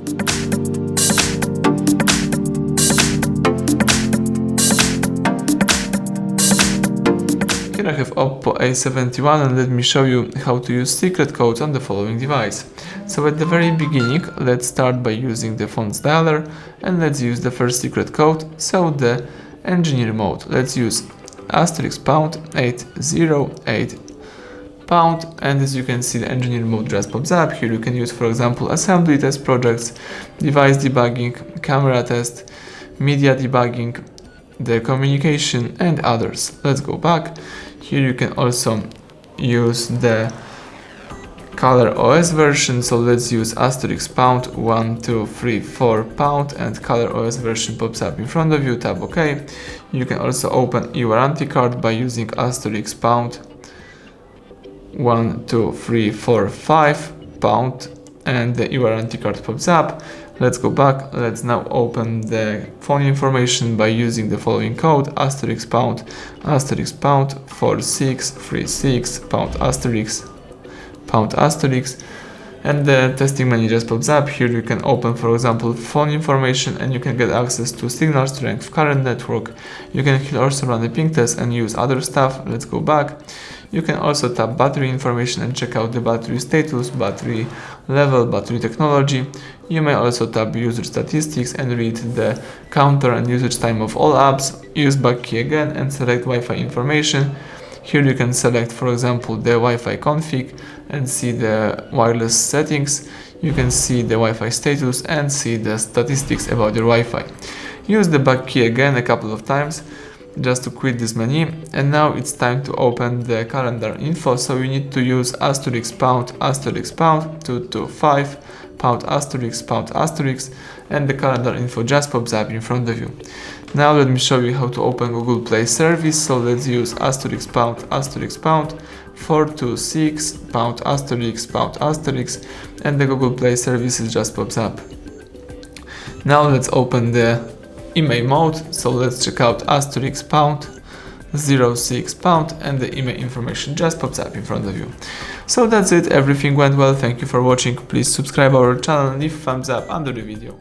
Here I have OPPO A71 and let me show you how to use secret codes on the following device. So at the very beginning, let's start by using the phone's dialer and let's use the first secret code, so the engineer mode. Let's use *808# and as you can see the engineer mode just pops up. Here you can use, for example, assembly test projects, device debugging, camera test, media debugging, the communication and others. Let's go back. Here you can also use the color OS version, so let's use *1234# and color OS version pops up in front of you. Tap OK. You can also open e warranty card by using *123455# and the e warranty card pops up. Let's go back. Let's now open the phone information by using the following code *4636#** and the testing menu just pops up. Here you can open, for example, phone information and you can get access to signal strength, current network. You can also run a ping test and use other stuff. Let's go back. You can also tap battery information and check out the battery status, battery level, battery technology. You may also tap user statistics and read the counter and usage time of all apps. Use back key again and select Wi-Fi information. Here you can select, for example, the Wi-Fi config and see the wireless settings. You can see the Wi-Fi status and see the statistics about your Wi-Fi. Use the back key again a couple of times just to quit this menu, and now it's time to open the calendar info. So you need to use ***225# and the calendar info just pops up in front of you. Now let me show you how to open Google Play service. So let's use *426# and the Google Play services just pops up. Now let's open the email mode. So let's check out *06# and the email information just pops up in front of you. So that's it, everything went well. Thank you for watching. Please subscribe our channel and leave a thumbs up under the video.